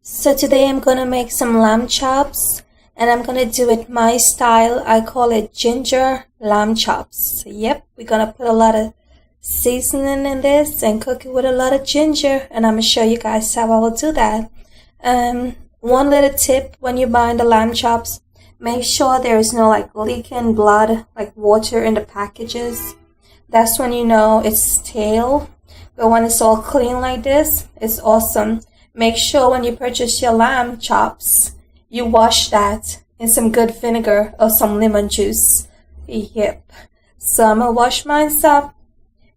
So today I'm gonna make some lamb chops and I'm gonna do it my style. I call it ginger lamb chops. Yep, we're gonna put a lot of seasoning in this and cook it with a lot of ginger, and I'm gonna show you guys how I will do that. One little tip when you're buying the lamb chops, make sure there is no leaking blood, like water in the packages. That's when you know it's stale. But when it's all clean like this, it's awesome. Make sure when you purchase your lamb chops, you wash that in some good vinegar or some lemon juice. Yep. So I'm gonna wash mine up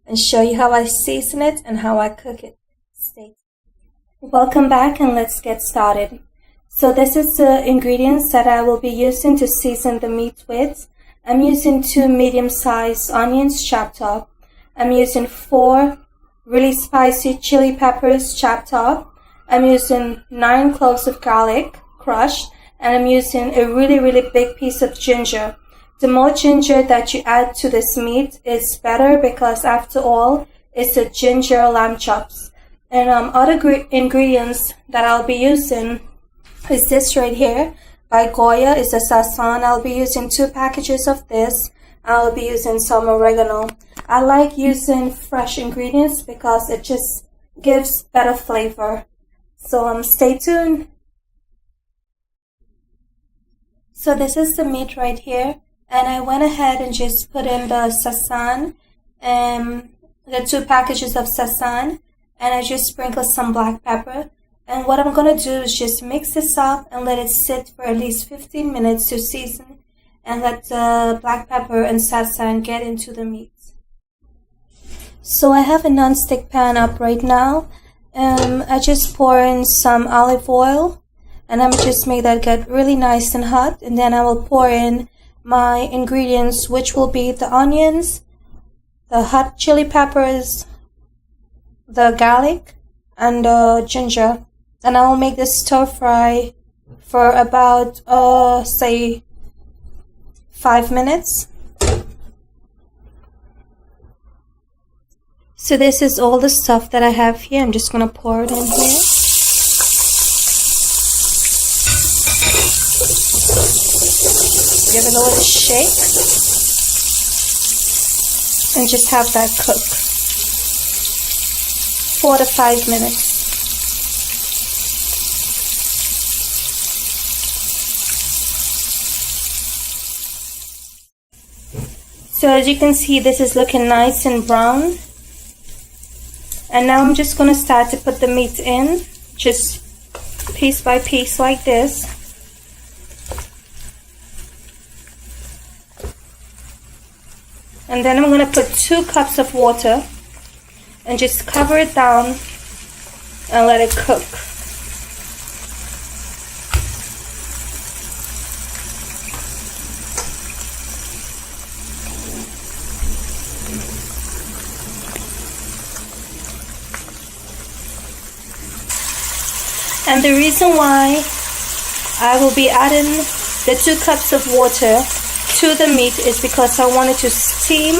and show you how I season it and how I cook it. Stay tuned. Welcome back and let's get started. So this is the ingredients that I will be using to season the meat with. I'm using 2 medium-sized onions chopped up. I'm using 4 really spicy chili peppers chopped up. I'm using 9 cloves of garlic crushed, and I'm using a really big piece of ginger. The more ginger that you add to this meat is better, because after all, it's a ginger lamb chops. And other ingredients that I'll be using is this right here by Goya. It's a sazon. I'll be using 2 packages of this. I'll be using some oregano. I like using fresh ingredients because it just gives better flavor. So stay tuned. So this is the meat right here, and I went ahead and just put in the sazon, the 2 packages of sazon, and I just sprinkled some black pepper. And what I'm gonna do is just mix this up and let it sit for at least 15 minutes to season, and let the black pepper and sazon get into the meat. So I have a non-stick pan up right now. I just pour in some olive oil, and I'm just make that get really nice and hot, and then I will pour in my ingredients, which will be the onions, the hot chili peppers, the garlic, and the ginger, and I will make this stir fry for about say 5 minutes. So this is all the stuff that I have here. I'm just going to pour it in here. Give it a little shake. And just have that cook 4 to 5 minutes. So as you can see, this is looking nice and brown. And now I'm just going to start to put the meat in, just piece by piece like this. And then I'm going to put 2 cups of water and just cover it down and let it cook. And the reason why I will be adding the 2 cups of water to the meat is because I want it to steam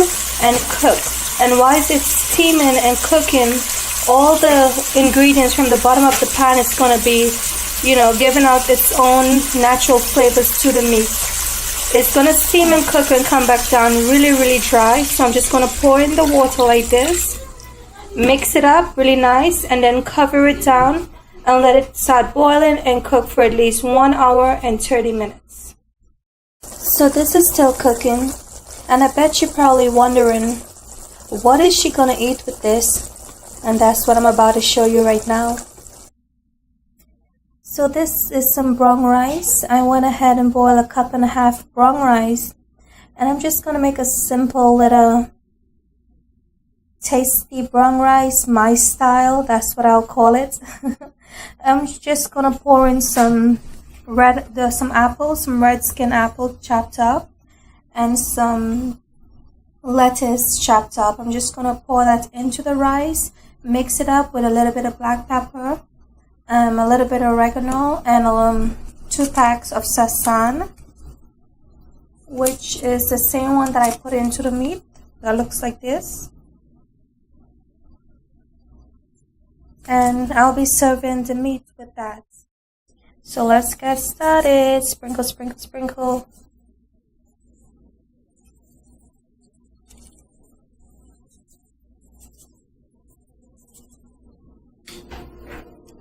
and cook. And while it's steaming and cooking, all the ingredients from the bottom of the pan is going to be, giving out its own natural flavors to the meat. It's going to steam and cook and come back down really dry. So I'm just going to pour in the water like this, mix it up really nice, and then cover it down and let it start boiling and cook for at least 1 hour and 30 minutes. So this is still cooking, and I bet you're probably wondering, what is she gonna eat with this? And that's what I'm about to show you right now. So this is some brown rice. I went ahead and boiled 1.5 cups brown rice, and I'm just gonna make a simple little tasty brown rice, my style. That's what I'll call it. I'm just gonna pour in some apples, some red skin apple chopped up, and some lettuce chopped up. I'm just gonna pour that into the rice, mix it up with a little bit of black pepper, a little bit of oregano, and 2 packs of sazon, which is the same one that I put into the meat. That looks like this. And I'll be serving the meat with that. So let's get started. Sprinkle, sprinkle, sprinkle.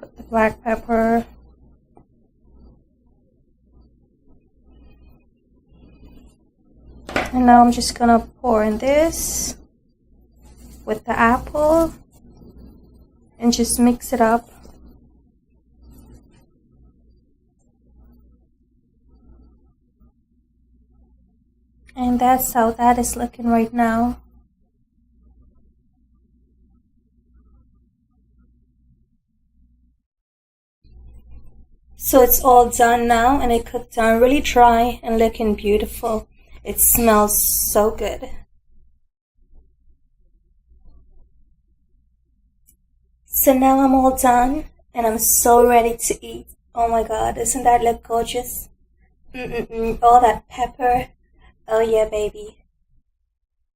Put the black pepper. And now I'm just gonna pour in this with the apple and just mix it up. And that's how that is looking right now. So it's all done now, and it cooked down really dry and looking beautiful. It smells so good. So now I'm all done and I'm so ready to eat. Oh my god, doesn't that look gorgeous? All that pepper. Oh yeah, baby.